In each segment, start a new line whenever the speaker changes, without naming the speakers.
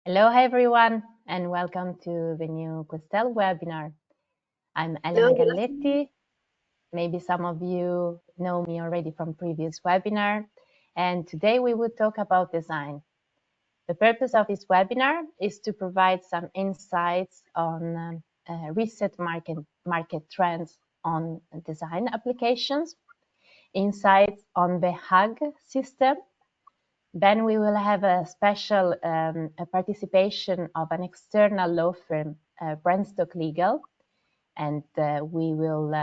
Hello, everyone, and welcome to the new Questel webinar. I'm
Hello.
Elena Galletti. Maybe some of you know me already from previous webinar, and today we will talk about design. The purpose of this webinar is to provide some insights on recent market trends on design applications, insights on the HUG system. Then we will have a special participation of an external law firm, Brandstock Legal, and we will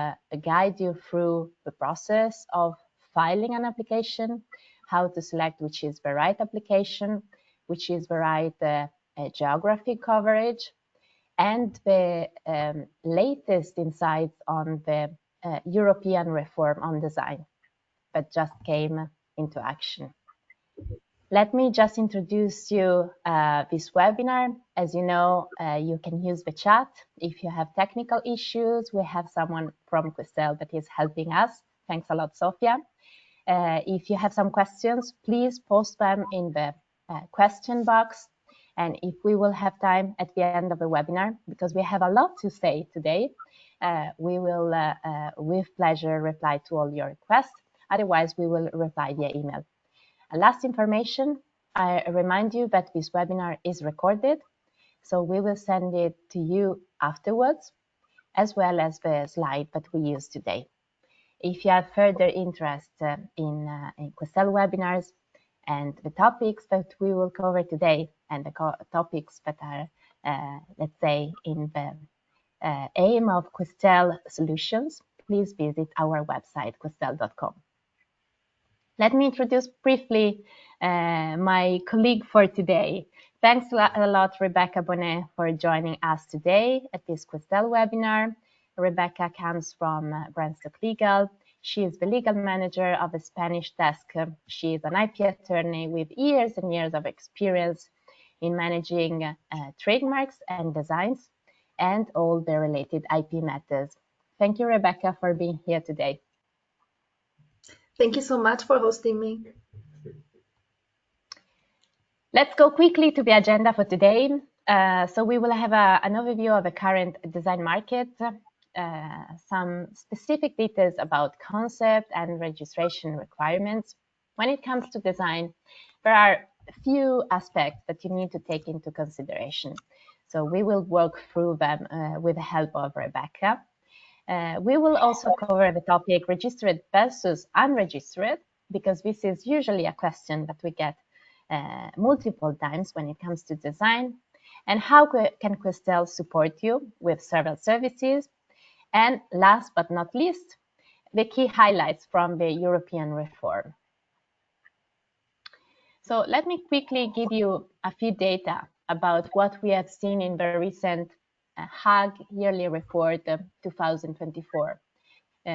guide you through the process of filing an application, how to select which is the right application, which is the right geography coverage, and the latest insights on the European reform on design that just came into action. Let me just introduce you this webinar. As you know, you can use the chat. If you have technical issues, we have someone from Questel that is helping us. Thanks a lot, Sofia. If you have some questions, please post them in the question box. And if we will have time at the end of the webinar, because we have a lot to say today, we will, with pleasure, reply to all your requests. Otherwise, we will reply via email. Last information, I remind you that this webinar is recorded, so we will send it to you afterwards, as well as the slide that we use today. If you have further interest in Questel webinars and the topics that we will cover today, and the topics that are, let's say, in the aim of Questel solutions, please visit our website, questel.com. Let me introduce briefly my colleague for today. Thanks a lot, Rebecca Bonnet, for joining us today at this Questel webinar. Rebecca comes from Brandstock Legal. She is the legal manager of the Spanish desk. She is an IP attorney with years and years of experience in managing trademarks and designs and all the related IP matters. Thank you, Rebecca, for being here today.
Thank you so much for hosting me.
Let's go quickly to the agenda for today. So we will have an overview of the current design market, some specific details about concept and registration requirements. When it comes to design, there are a few aspects that you need to take into consideration. So we will work through them with the help of Rebecca. We will also cover the topic registered versus unregistered, because this is usually a question that we get multiple times when it comes to design, and how can Questel support you with several services. And last but not least, the key highlights from the European reform. So let me quickly give you a few data about what we have seen in the recent HUG yearly report 2024.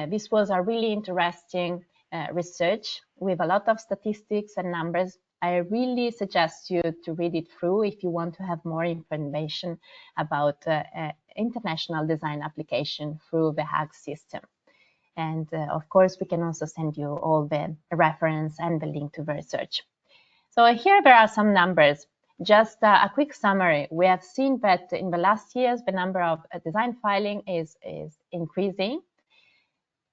This was a really interesting research with a lot of statistics and numbers. I really suggest you to read it through if you want to have more information about international design application through the HUG system. And of course, we can also send you all the reference and the link to the research. So here there are some numbers. Just a quick summary. We have seen that in the last years, the number of design filing is increasing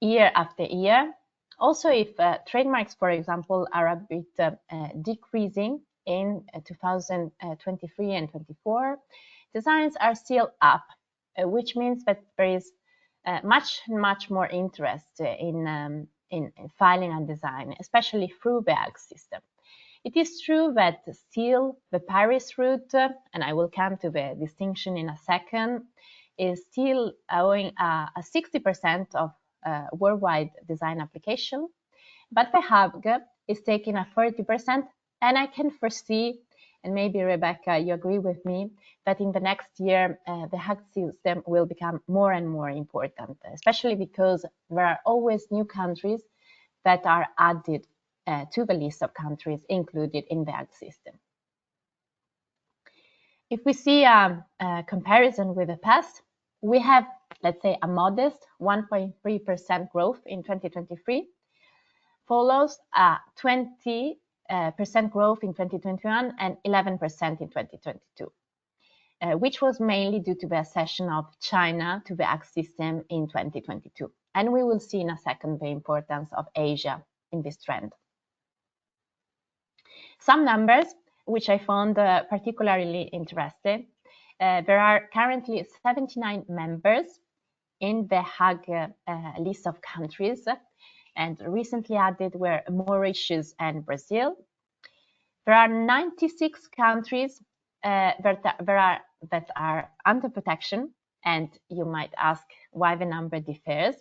year after year. Also, if trademarks, for example, are a bit decreasing in 2023 and 24, designs are still up, which means that there is much more interest in filing and design, especially through the HUG system. It is true that still the Paris route, and I will come to the distinction in a second, is still owing a 60% of worldwide design application, but the HUG is taking a 30%, and I can foresee, and maybe Rebecca, you agree with me, that in the next year the HUG system will become more and more important, especially because there are always new countries that are added to the list of countries included in the HUG system. If we see a comparison with the past, we have, let's say, a modest 1.3% growth in 2023, follows a 20 growth in 2021 and 11% in 2022, which was mainly due to the accession of China to the ACT system in 2022. And we will see in a second the importance of Asia in this trend. Some numbers which I found particularly interesting. There are currently 79 members in the Hague list of countries, and recently added were Mauritius and Brazil. There are 96 countries that are under protection, and you might ask why the number differs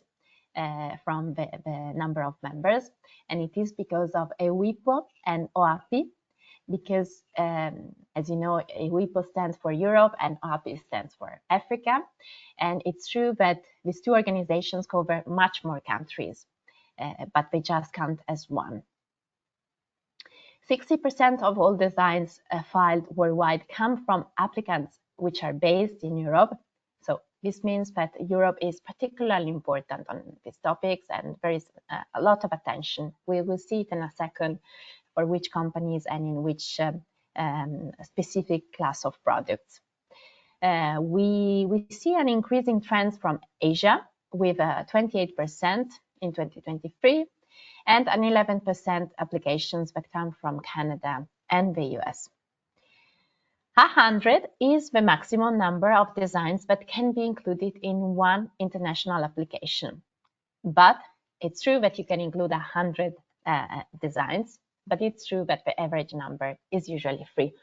from the number of members, and it is because of EUIPO and OAPI, because as you know, EUIPO stands for Europe and OAPI stands for Africa, and it's true that these two organizations cover much more countries, but they just count as one. 60% of all designs filed worldwide come from applicants which are based in Europe. So this means that Europe is particularly important on these topics, and there is a lot of attention. We will see it in a second for which companies and in which specific class of products. We see an increasing trend from Asia with 28% in 2023 and an 11% applications that come from Canada and the US. 100 is the maximum number of designs that can be included in one international application. But it's true that you can include 100 designs, but it's true that the average number is usually 3.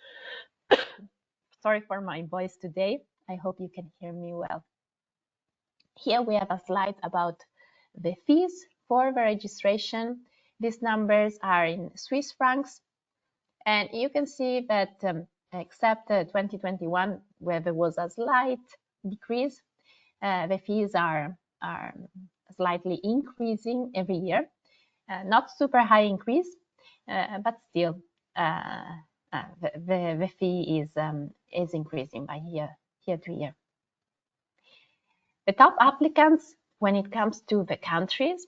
Sorry for my voice today. I hope you can hear me well. Here we have a slide about the fees for the registration. These numbers are in Swiss francs, and you can see that except 2021, where there was a slight decrease, the fees are slightly increasing every year. Not super high increase, but still the fee is increasing by year to year. The top applicants, when it comes to the countries,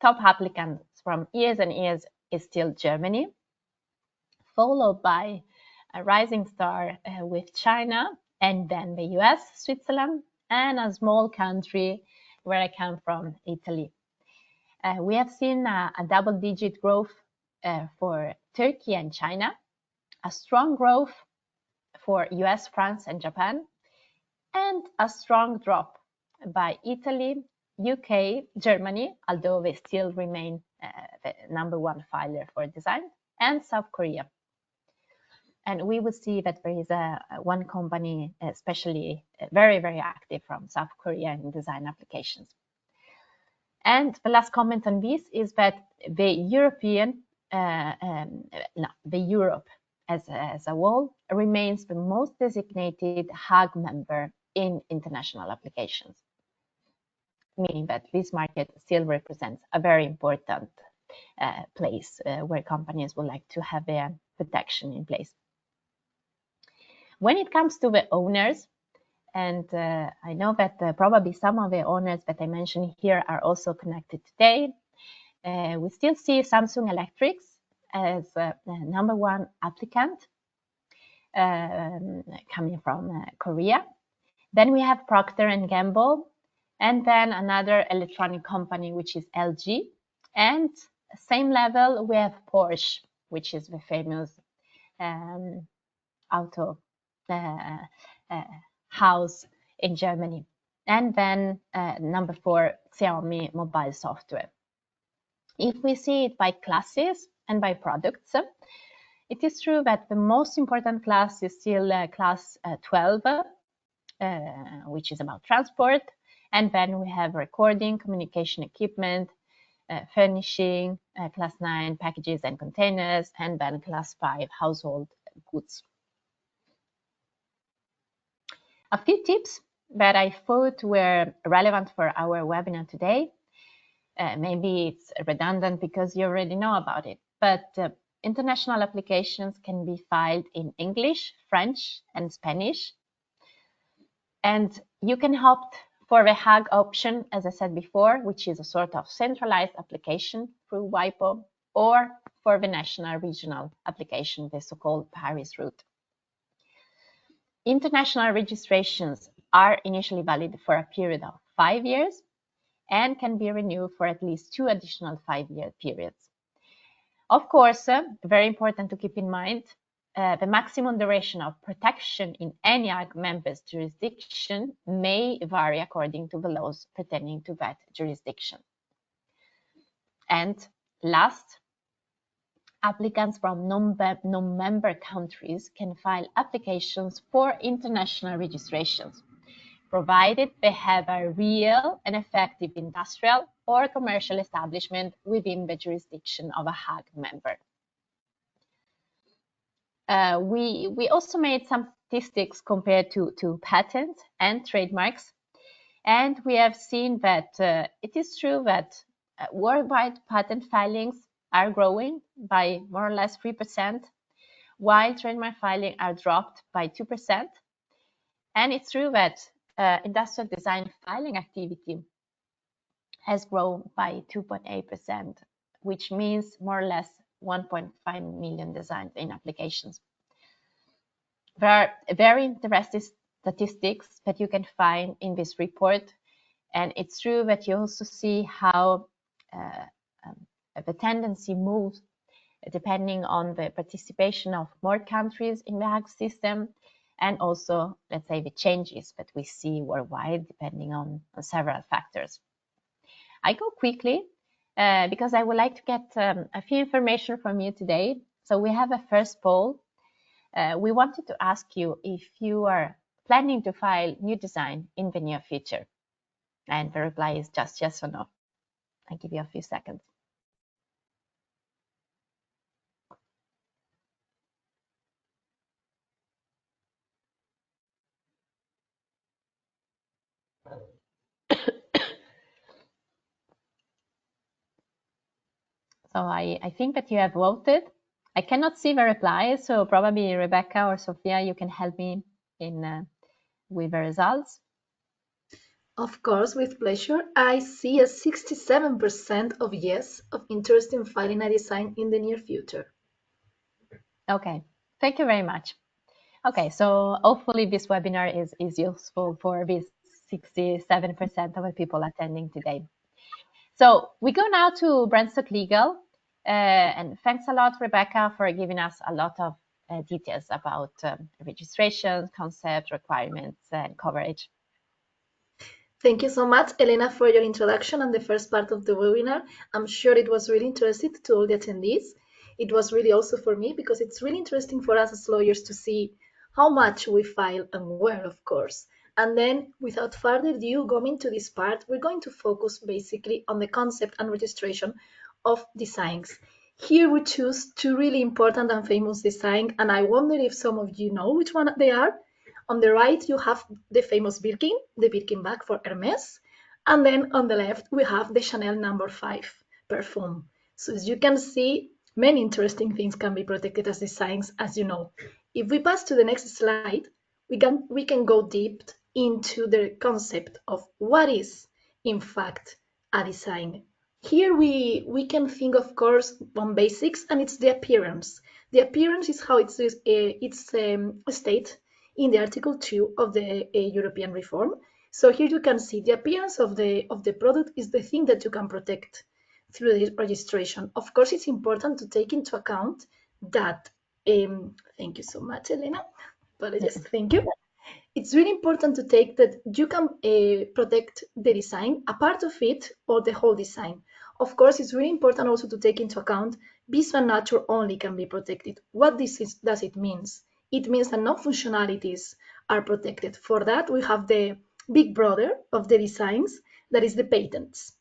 top applicants from years and years is still Germany, followed by a rising star with China, and then the US, Switzerland, and a small country where I come from, Italy. We have seen a double-digit growth for Turkey and China, a strong growth for US, France, and Japan, and a strong drop by Italy, UK, Germany, although they still remain the #1 filer for design, and South Korea. And we will see that there is one company especially very, very active from South Korea in design applications. And the last comment on this is that the Europe as a whole remains the most designated Hague member in international applications, meaning that this market still represents a very important place where companies would like to have their protection in place. When it comes to the owners, and I know that probably some of the owners that I mentioned here are also connected today, we still see Samsung Electrics as #1 applicant coming from Korea. Then we have Procter & Gamble, and then another electronic company, which is LG. And same level, we have Porsche, which is the famous auto house in Germany. And then #4, Xiaomi Mobile Software. If we see it by classes and by products, it is true that the most important class is still class 12, which is about transport. And then we have recording, communication equipment, furnishing, class 9, packages and containers, and then class 5, household goods. A few tips that I thought were relevant for our webinar today. Maybe it's redundant because you already know about it, but international applications can be filed in English, French, and Spanish. And you can opt for the Hague option, as I said before, which is a sort of centralized application through WIPO, or for the national regional application, the so-called Paris route. International registrations are initially valid for a period of 5 years and can be renewed for at least 2 additional 5-year periods. Of course, very important to keep in mind, the maximum duration of protection in any member's jurisdiction may vary according to the laws pertaining to that jurisdiction. And last, applicants from non-member countries can file applications for international registrations, provided they have a real and effective industrial or commercial establishment within the jurisdiction of a Hague member. We also made some statistics compared to patents and trademarks, and we have seen that it is true that worldwide patent filings are growing by more or less 3%, while trademark filing are dropped by 2%. And it's true that industrial design filing activity has grown by 2.8%, which means more or less 1.5 million designs in applications. There are very interesting statistics that you can find in this report, and it's true that you also see how the tendency moves depending on the participation of more countries in the Hague system, and also, let's say, the changes that we see worldwide depending on several factors. I go quickly because I would like to get a few information from you today. So we have a first poll. We wanted to ask you if you are planning to file new design in the near future. And the reply is just yes or no. I'll give you a few seconds. So I think that you have voted. I cannot see the replies, so probably Rebecca or Sophia, you can help me in with the results.
Of course, with pleasure. I see a 67% of yes of interest in filing a design in the near future.
Okay, thank you very much. Okay, so hopefully this webinar is useful for this 67% of the people attending today. So we go now to Brandstock Legal, and thanks a lot, Rebecca, for giving us a lot of details about registration, concept, requirements, and coverage.
Thank you so much, Elena, for your introduction and the first part of the webinar. I'm sure it was really interesting to all the attendees. It was really also for me because it's really interesting for us as lawyers to see how much we file and where, of course. And then, without further ado, going to this part, we're going to focus basically on the concept and registration of designs. Here we choose two really important and famous designs, and I wonder if some of you know which one they are. On the right, you have the famous Birkin, the Birkin bag for Hermes. And then on the left, we have the Chanel No. 5 perfume. So as you can see, many interesting things can be protected as designs, as you know. If we pass to the next slide, we can go deep into the concept of what is, in fact, a design. Here we can think, of course, on basics, and it's the appearance. The appearance is how it's stated in the Article 2 of the European reform. So here you can see the appearance of the product is the thing that you can protect through the registration. Of course, it's important to take into account that, thank you so much, Elena. Apologies, thank you. It's really important to take that you can protect the design, a part of it, or the whole design. Of course, it's really important also to take into account visual nature only can be protected. What does it mean? It means that no functionalities are protected. For that, we have the big brother of the designs, that is the patents.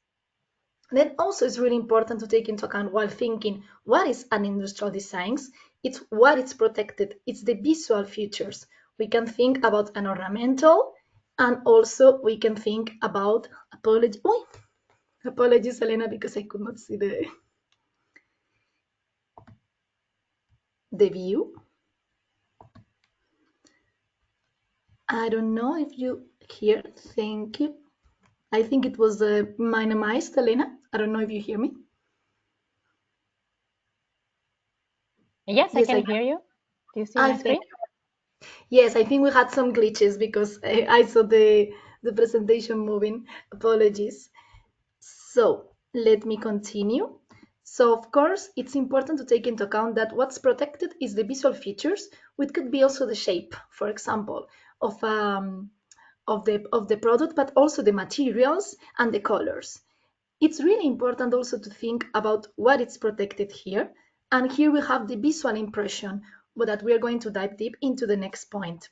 Then also it's really important to take into account while thinking what is an industrial design. It's what it's protected. It's the visual features. We can think about an ornamental, and also we can think about apologies, Elena, because I could not see the view. I don't know if you hear. Thank you. I think it was minimized, Elena. I don't know if you hear me.
Yes, I
Yes,
can hear you. Do you see
I
my
think
screen?
yes, I think we had some glitches because I saw the presentation moving. Apologies. So let me continue. So of course, it's important to take into account that what's protected is the visual features, which could be also the shape, for example, of the product, but also the materials and the colors. It's really important also to think about what is protected here. And here we have the visual impression, but that we are going to dive deep into the next point.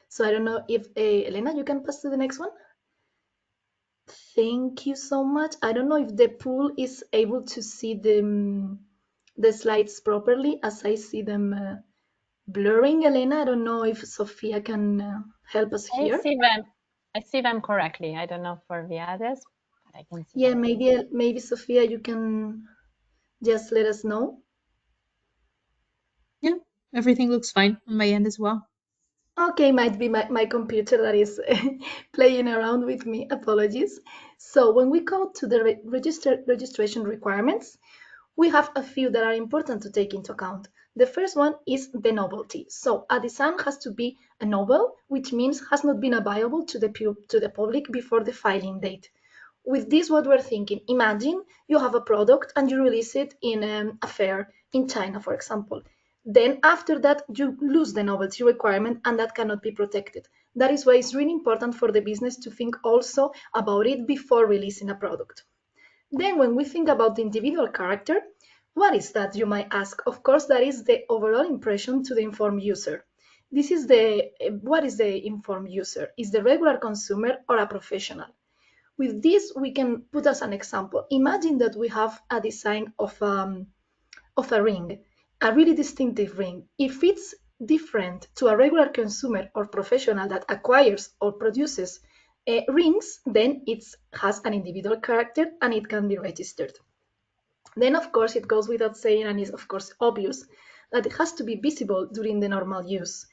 So I don't know if Elena, you can pass to the next one. Thank you so much. I don't know if the pool is able to see the slides properly as I see them blurring. Elena, I don't know if Sophia can help us
I
here.
see them. I see them correctly. I don't know for the others, but I can see
Yeah,
them.
maybe Sophia, you can just let us know.
Yeah, everything looks fine on my end as well.
Okay, might be my computer that is playing around with me. Apologies. So when we go to the registration requirements, we have a few that are important to take into account. The first one is the novelty. So a design has to be a novel, which means has not been available to the public before the filing date. With this, what we're thinking, imagine you have a product and you release it in a fair in China, for example. Then after that, you lose the novelty requirement and that cannot be protected. That is why it's really important for the business to think also about it before releasing a product. Then when we think about the individual character, what is that, you might ask? Of course, that is the overall impression to the informed user. This is what is the informed user? Is the regular consumer or a professional? With this, we can put as an example. Imagine that we have a design of a ring, a really distinctive ring. If it's different to a regular consumer or professional that acquires or produces rings, then it has an individual character and it can be registered. Then, of course, it goes without saying, and is of course obvious, that it has to be visible during the normal use.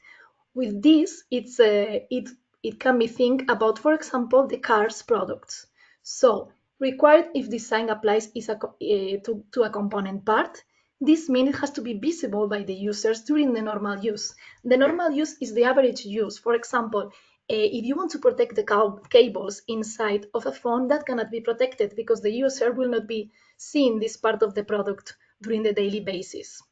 With this, it can be think about, for example, the car's products. So required if design applies is to a component part. This means it has to be visible by the users during the normal use. The normal use is the average use. For example, if you want to protect the cables inside of a phone, that cannot be protected because the user will not be seeing this part of the product during the daily basis.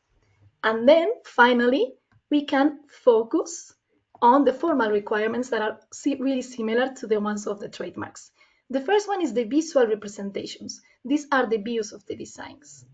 And then finally, we can focus on the formal requirements that are really similar to the ones of the trademarks. The first one is the visual representations. These are the views of the designs.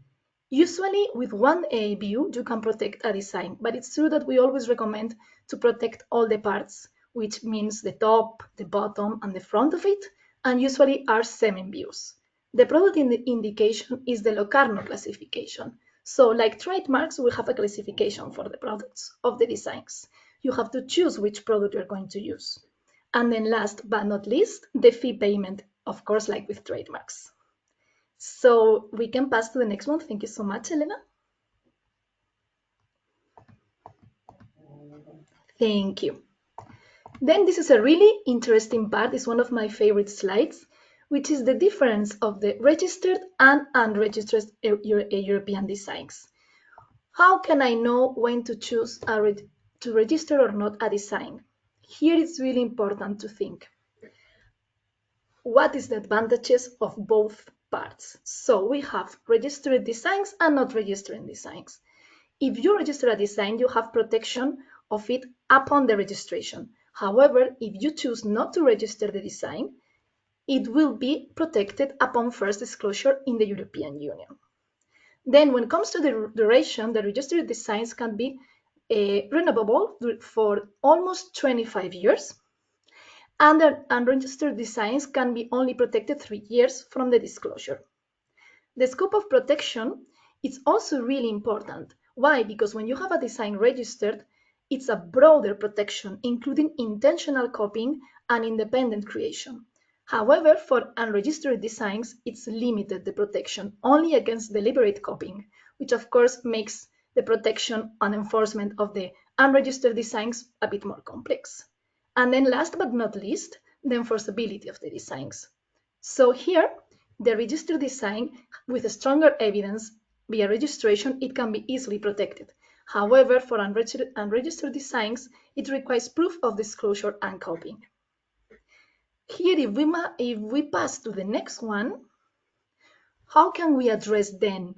Usually with one view, you can protect a design, but it's true that we always recommend to protect all the parts, which means the top, the bottom, and the front of it, and usually are semi-views. The product indication is the Locarno classification. So like trademarks, we have a classification for the products of the designs. You have to choose which product you're going to use. And then last but not least, the fee payment, of course, like with trademarks. So we can pass to the next one. Thank you so much, Elena. Thank you. Then this is a really interesting part. It's one of my favorite slides, which is the difference of the registered and unregistered European designs. How can I know when to choose to register or not a design? Here it's really important to think. What is the advantages of both parts? So we have registered designs and not registered designs. If you register a design, you have protection of it upon the registration. However, if you choose not to register the design, it will be protected upon first disclosure in the European Union. Then when it comes to the duration, the registered designs can be renewable for almost 25 years, and the unregistered designs can be only protected 3 years from the disclosure. The scope of protection is also really important. Why? Because when you have a design registered, it's a broader protection, including intentional copying and independent creation. However, for unregistered designs, it's limited the protection only against deliberate copying, which of course makes the protection and enforcement of the unregistered designs a bit more complex. And then last but not least, the enforceability of the designs. So here, the registered design with stronger evidence via registration, it can be easily protected. However, for unregistered designs, it requires proof of disclosure and copying. Here, if we pass to the next one, how can we address then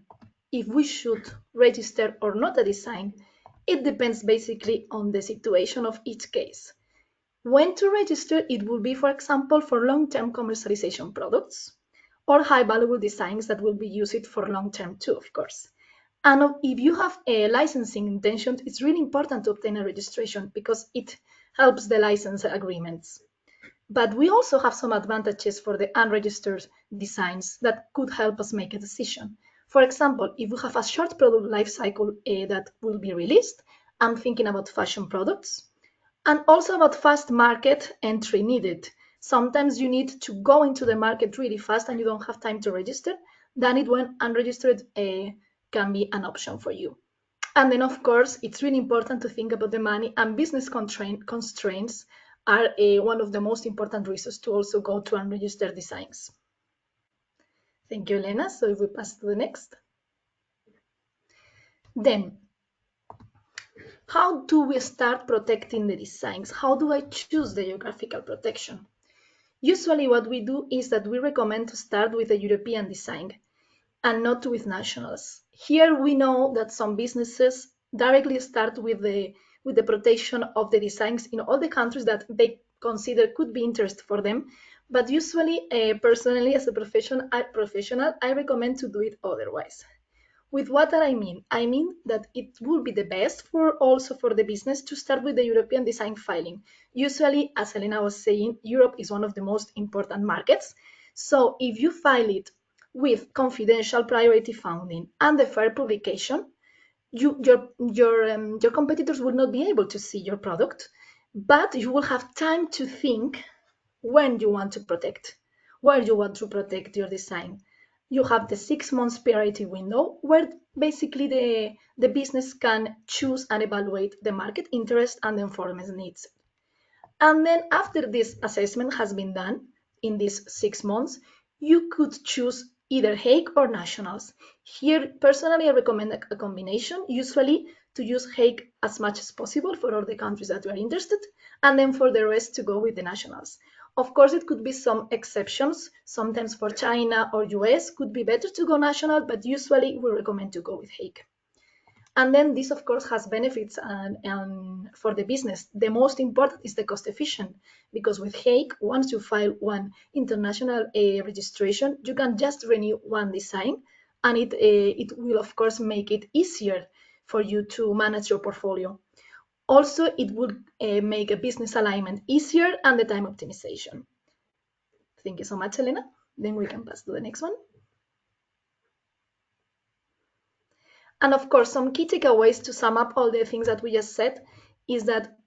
if we should register or not a design? It depends basically on the situation of each case. When to register, it will be, for example, for long-term commercialization products or high valuable designs that will be used for long-term too, of course. And if you have a licensing intention, it's really important to obtain a registration because it helps the license agreements. But we also have some advantages for the unregistered designs that could help us make a decision. For example, if we have a short product life cycle that will be released, I'm thinking about fashion products and also about fast market entry needed. Sometimes you need to go into the market really fast and you don't have time to register. Then it when unregistered can be an option for you. And then, of course, it's really important to think about the money and business constraints are one of the most important reasons to also go to unregistered designs. Thank you, Elena. So if we pass to the next. Then, how do we start protecting the designs? How do I choose the geographical protection? Usually what we do is that we recommend to start with a European design and not with nationals. Here we know that some businesses directly start with the protection of the designs in all the countries that they consider could be interest for them. But usually, personally, as a professional, I recommend to do it otherwise. With what I mean? I mean that it would be the best for also for the business to start with the European design filing. Usually, as Elena was saying, Europe is one of the most important markets. So if you file it with confidential priority founding and the fair publication, your competitors will not be able to see your product, but you will have time to think when you want to protect, where you want to protect your design. You have the 6 months priority window where basically the business can choose and evaluate the market interest and the enforcement needs. And then after this assessment has been done in these 6 months, you could choose either Hague or nationals. Here, personally, I recommend a combination, usually to use Hague as much as possible for all the countries that you are interested, and then for the rest to go with the nationals. Of course, it could be some exceptions. Sometimes for China or US could be better to go national, but usually we recommend to go with Hague. And then this, of course, has benefits for the business. The most important is the cost efficient, because with Hague, once you file one international registration, you can just renew one design, and it will, of course, make it easier for you to manage your portfolio. Also, it would make a business alignment easier and the time optimization. Thank you so much, Elena. Then we can pass to the next one. And of course, some key takeaways to sum up all the things that we just said is that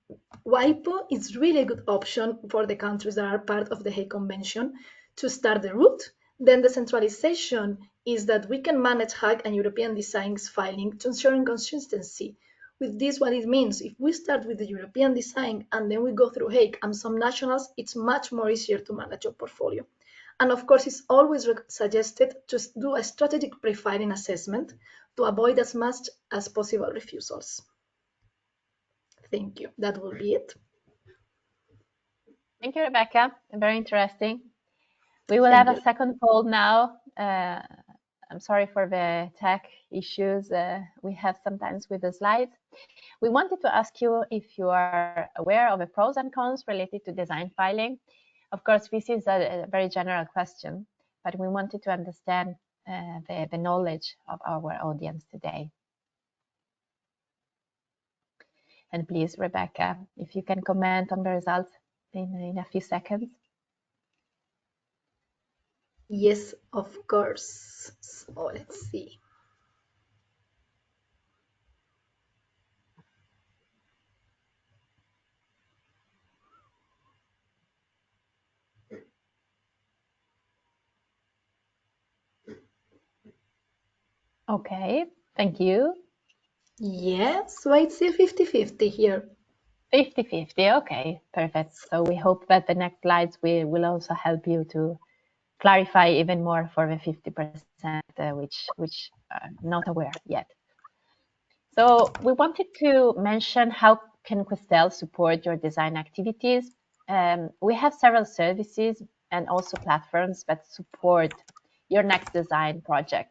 WIPO is really a good option for the countries that are part of the Hague Convention to start the route. Then the centralization is that we can manage Hague and European designs filing to ensure consistency. With this, what it means, if we start with the European design and then we go through Hague and some nationals, it's much more easier to manage your portfolio. And of course, it's always suggested to do a strategic pre-filing assessment to avoid as much as possible refusals. Thank you. That will be it.
Thank you, Rebecca. Very interesting. We will have a second poll now. I'm sorry for the tech issues we have sometimes with the slides. We wanted to ask you if you are aware of the pros and cons related to design filing. Of course, this is a very general question, but we wanted to understand the knowledge of our audience today. And please, Rebecca, if you can comment on the results in a few seconds.
Yes, of course. So let's see.
Okay, thank you.
Yes, so it's a 50-50 here.
50-50, okay, perfect. So we hope that the next slides will also help you to clarify even more for the 50% which are not aware yet. So we wanted to mention how can Questel support your design activities. We have several services and also platforms that support your next design project.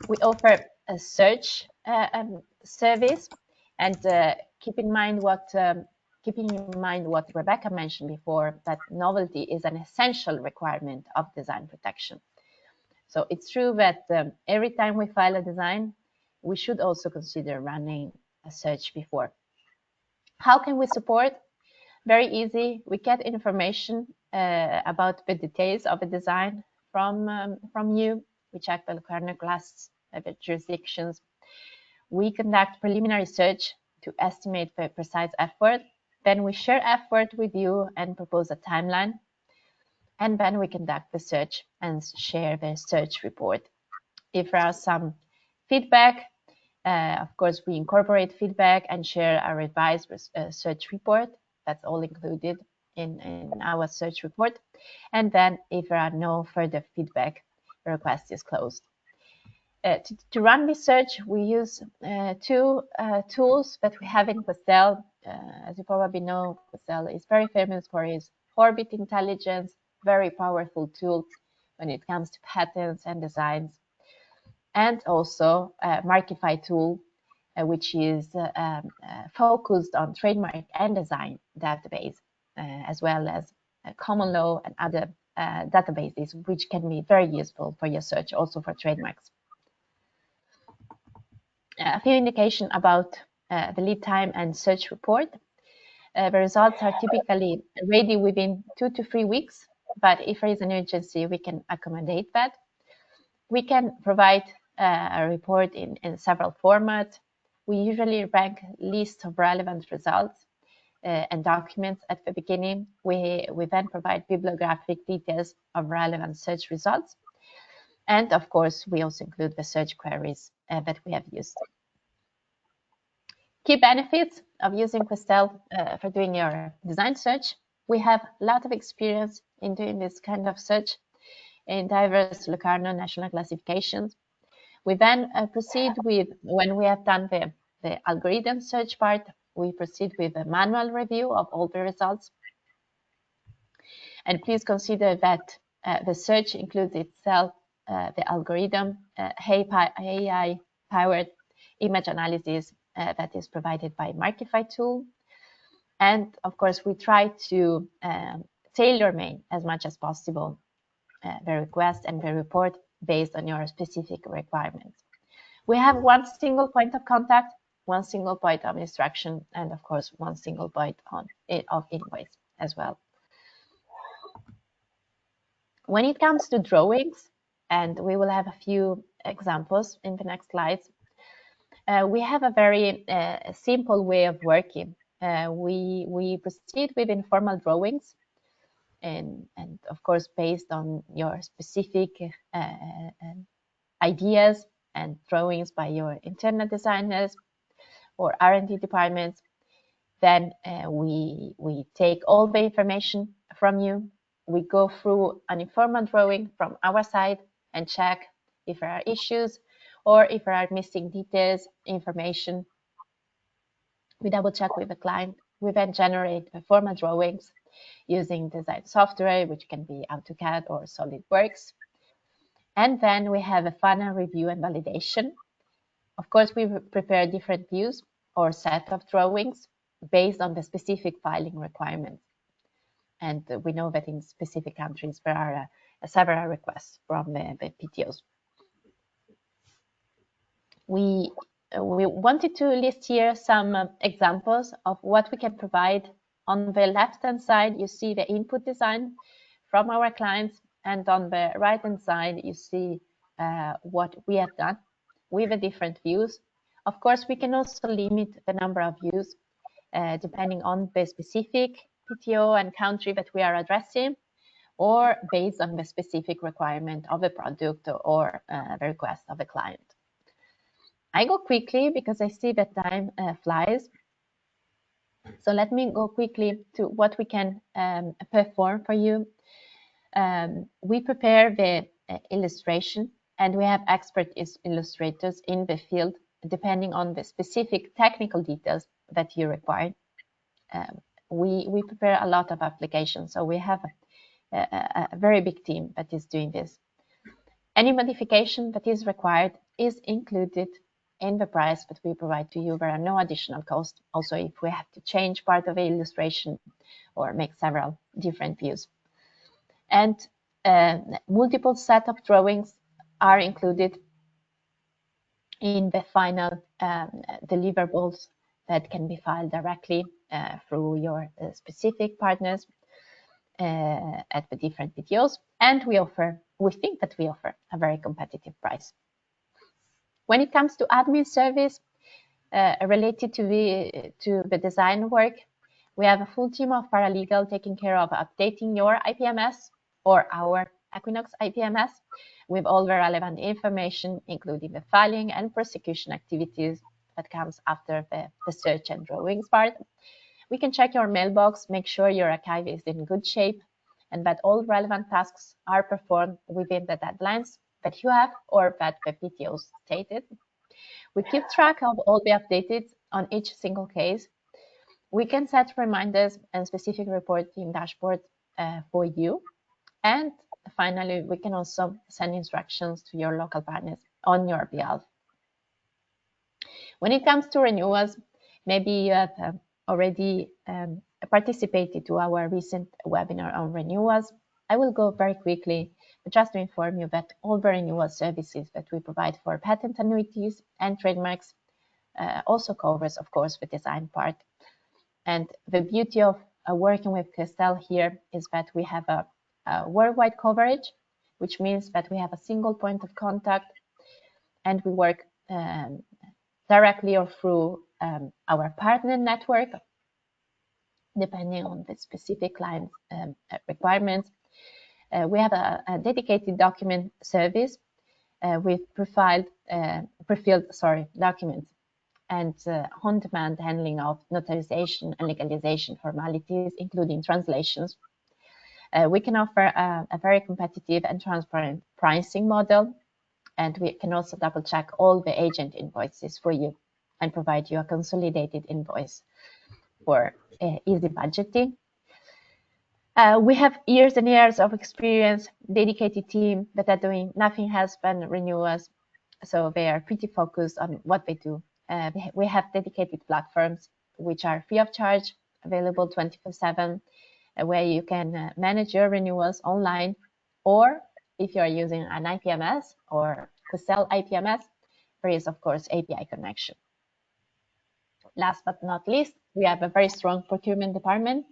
We offer a search service, and keeping in mind what Rebecca mentioned before, that novelty is an essential requirement of design protection. So it's true that every time we file a design, we should also consider running a search before. How can we support? Very easy. We get information about the details of a design from you. We check the Locarno class, the jurisdictions. We conduct preliminary search to estimate the precise effort. Then we share effort with you and propose a timeline. And then we conduct the search and share the search report. If there are some feedback, of course, we incorporate feedback and share a revised search report. That's all included in our search report. And then if there are no further feedback, the request is closed. To run this search, we use two tools that we have in Questel. As you probably know, Questel is very famous for its orbit intelligence, very powerful tool when it comes to patents and designs. And also a Markify tool, which is focused on trademark and design database, as well as common law and other databases, which can be very useful for your search, also for trademarks. A few indication about the lead time and search report. The results are typically ready within 2 to 3 weeks, but if there is an urgency, we can accommodate that. We can provide a report in several formats. We usually rank lists of relevant results and documents at the beginning. We then provide bibliographic details of relevant search results. And of course, we also include the search queries that we have used. Key benefits of using Questel for doing your design search. We have a lot of experience in doing this kind of search in diverse Locarno national classifications. We then proceed with, when we have done the algorithm search part, we proceed with a manual review of all the results. And please consider that the search includes itself the algorithm, AI-powered image analysis that is provided by Markify tool. And of course, we try to tailor-make as much as possible the request and the report based on your specific requirements. We have one single point of contact, one single point of instruction, and of course, one single point of invoice as well. When it comes to drawings, and we will have a few examples in the next slides, we have a very simple way of working. We proceed with informal drawings, and of course, based on your specific ideas and drawings by your internal designers or R&D departments. Then we take all the information from you. We go through an informal drawing from our side and check if there are issues or if there are missing details, information. We double check with the client. We then generate formal drawings using design software, which can be AutoCAD or SolidWorks. And then we have a final review and validation. Of course, we prepare different views or set of drawings based on the specific filing requirements. And we know that in specific countries, there are several requests from the PTOs. We wanted to list here some examples of what we can provide. On the left-hand side, you see the input design from our clients, and on the right-hand side, you see what we have done with the different views. Of course, we can also limit the number of views depending on the specific PTO and country that we are addressing, or based on the specific requirement of the product or the request of the client. I go quickly because I see that time flies. So let me go quickly to what we can perform for you. we prepare the illustration, and we have expert illustrators in the field, depending on the specific technical details that you require. We prepare a lot of applications, so we have a very big team that is doing this. Any modification that is required is included in the price that we provide to you. There are no additional costs. Also, if we have to change part of the illustration or make several different views. And multiple set of drawings are included in the final deliverables that can be filed directly through your specific partners at the different videos. And we think that we offer a very competitive price. When it comes to admin service related to the design work, we have a full team of paralegal taking care of updating your IPMS or our Equinox IPMS with all the relevant information, including the filing and prosecution activities that comes after the search and drawings part. We can check your mailbox, make sure your archive is in good shape, and that all relevant tasks are performed within the deadlines that you have or that the PTO stated. We keep track of all the updates on each single case. We can set reminders and specific reporting dashboards for you. And finally, we can also send instructions to your local partners on your behalf. When it comes to renewals, maybe you have already participated to our recent webinar on renewals. I will go very quickly, but just to inform you that all the renewal services that we provide for patent annuities and trademarks also covers, of course, the design part. And the beauty of working with Questel here is that we have a worldwide coverage, which means that we have a single point of contact, and we work directly or through our partner network, depending on the specific client requirements. We have a dedicated document service with pre-filled documents and on-demand handling of notarization and legalization formalities, including translations. We can offer a very competitive and transparent pricing model, and we can also double check all the agent invoices for you and provide you a consolidated invoice for easy budgeting. We have years and years of experience, dedicated team that are doing nothing else than renewals, so they are pretty focused on what they do. We have dedicated platforms which are free of charge, available 24/7, where you can manage your renewals online, or if you are using an IPMS or Questel IPMS, there is, of course, API connection. Last but not least, we have a very strong procurement department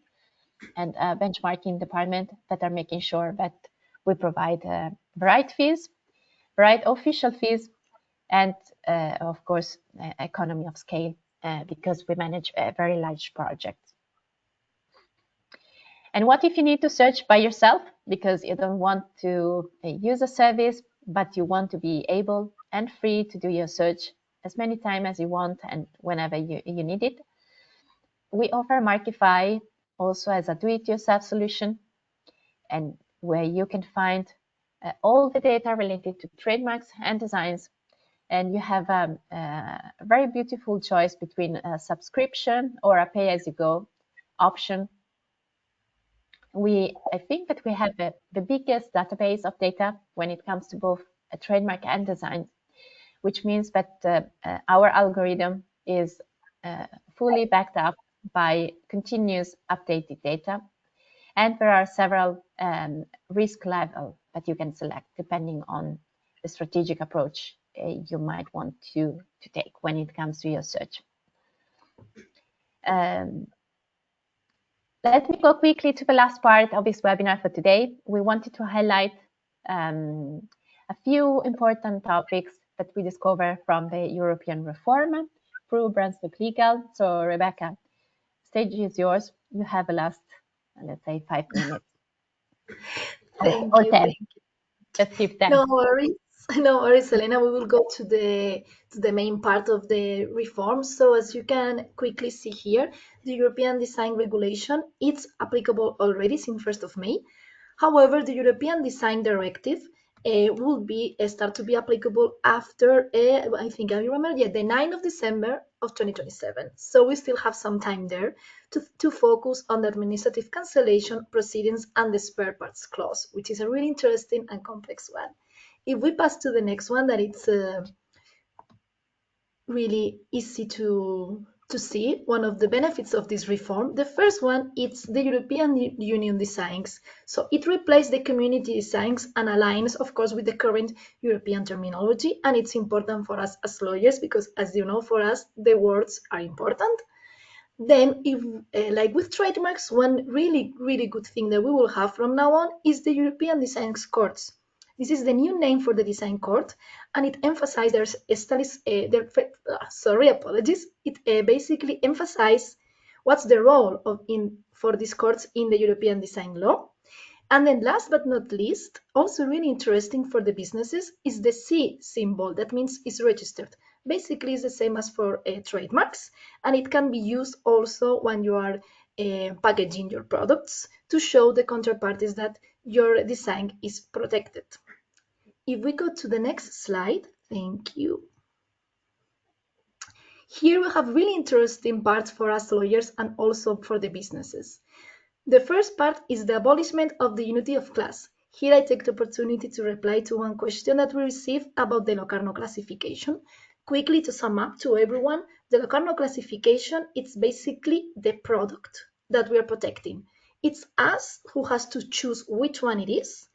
and a benchmarking department that are making sure that we provide the right fees, the right official fees, and of course, economy of scale, because we manage a very large projects. And what if you need to search by yourself because you don't want to use a service, but you want to be able and free to do your search as many times as you want and whenever you need it? We offer Markify also as a do-it-yourself solution, and where you can find all the data related to trademarks and designs. And you have a very beautiful choice between a subscription or a pay-as-you-go option. I think that we have the biggest database of data when it comes to both a trademark and design, which means that our algorithm is fully backed up by continuous updated data. And there are several risk levels that you can select depending on the strategic approach you might want to take when it comes to your search. Let me go quickly to the last part of this webinar for today. We wanted to highlight a few important topics that we discover from the European reform through Brunswick Legal. So Rebecca, stage is yours. You have the last, let's say, 5 minutes.
Thank
or
you.
10.
Thank you.
Just keep 10.
No worries, Elena. We will go to the main part of the reform. So as you can quickly see here, the European Design Regulation, it's applicable already since 1st of May. However, the European Design Directive will start to be applicable after, I think I remember, the 9th of December of 2027. So we still have some time there to focus on the administrative cancellation proceedings and the spare parts clause, which is a really interesting and complex one. If we pass to the next one, that it's really easy to see one of the benefits of this reform. The first one, it's the European Union designs. So it replaced the community designs and aligns, of course, with the current European terminology. And it's important for us as lawyers because, as you know, for us, the words are important. Then, if like with trademarks, one really good thing that we will have from now on is the European Design Courts. This is the new name for the design court, and it emphasizes apologies. It basically emphasizes what's the role for these courts in the European design law. And then last but not least, also really interesting for the businesses is the C symbol. That means it's registered. Basically, it's the same as for trademarks, and it can be used also when you are packaging your products to show the counterparties that your design is protected. If we go to the next slide, thank you. Here we have really interesting parts for us lawyers and also for the businesses. The first part is the abolishment of the unity of class. Here I take the opportunity to reply to one question that we received about the Locarno classification. Quickly to sum up to everyone, the Locarno classification, it's basically the product that we are protecting. It's us who has to choose which one it is.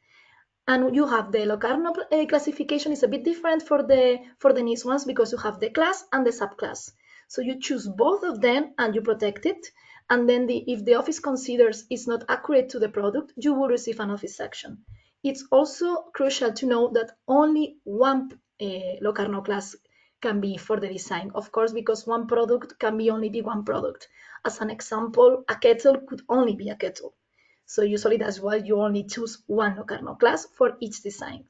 And you have the Locarno classification is a bit different for the NIST ones because you have the class and the subclass. So you choose both of them and you protect it. And then if the office considers it's not accurate to the product, you will receive an office action. It's also crucial to know that only one Locarno class can be for the design, of course, because one product can only be one product. As an example, a kettle could only be a kettle. So usually that's why you only choose one Locarno class for each design.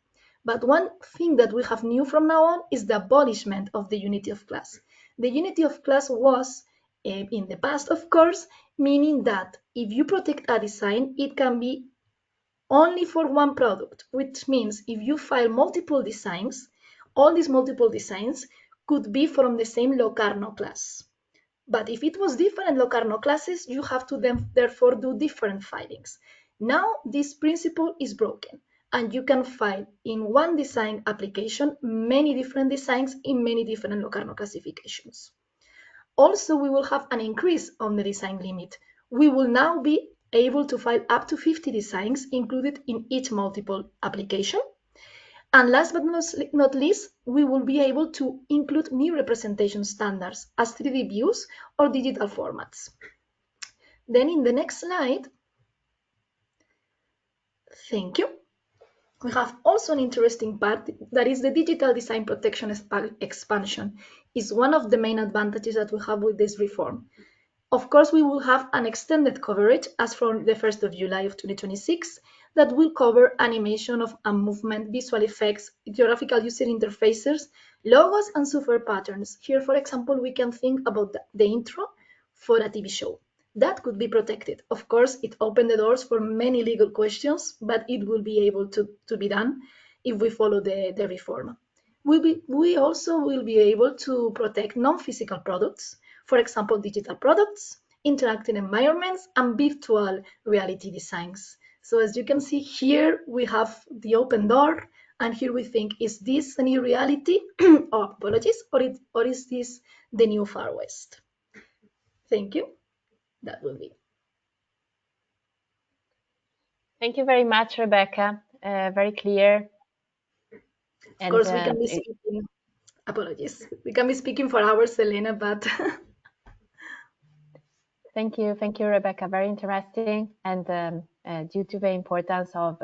But one thing that we have new from now on is the abolishment of the unity of class. The unity of class was in the past, of course, meaning that if you protect a design, it can be only for one product, which means if you file multiple designs, all these multiple designs could be from the same Locarno class. But if it was different Locarno classes, you have to therefore do different filings. Now this principle is broken, and you can file in one design application many different designs in many different Locarno classifications. Also, we will have an increase on the design limit. We will now be able to file up to 50 designs included in each multiple application. And last but not least, we will be able to include new representation standards as 3D views or digital formats. Then in the next slide, thank you. We have also an interesting part that is the digital design protection expansion. Is one of the main advantages that we have with this reform. Of course, we will have an extended coverage as from the 1st of July of 2026 that will cover animation of and movement, visual effects, geographical user interfaces, logos, and software patterns. Here, for example, we can think about the intro for a TV show. That could be protected. Of course, it opened the doors for many legal questions, but it will be able to be done if we follow the reform. We also will be able to protect non-physical products, for example, digital products, interactive environments, and virtual reality designs. So as you can see here, we have the open door, and here we think, is this a new reality? Oh, apologies, or is this the new Far West? Thank you. That will be.
Thank you very much, Rebecca. Very clear.
Of course, we can be speaking. Apologies. We can be speaking for hours, Elena, but
Thank you, Rebecca. Very interesting, and due to the importance of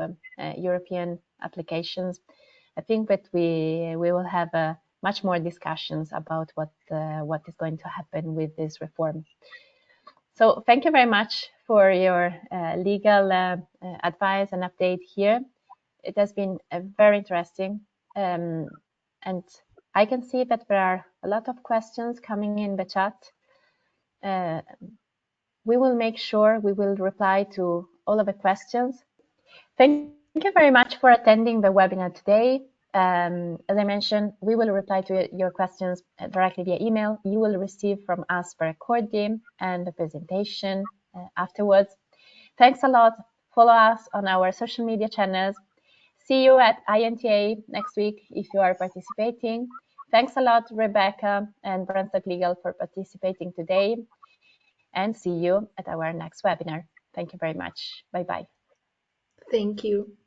European applications, I think that we will have much more discussions about what is going to happen with this reform. So thank you very much for your legal advice and update here. It has been very interesting, and I can see that there are a lot of questions coming in the chat. We will make sure we will reply to all of the questions. Thank you very much for attending the webinar today. As I mentioned, we will reply to your questions directly via email. You will receive from us the recording and the presentation afterwards. Thanks a lot. Follow us on our social media channels. See you at INTA next week if you are participating. Thanks a lot, Rebecca and Brandstad Legal, for participating today. And see you at our next webinar. Thank you very much. Bye-bye.
Thank you.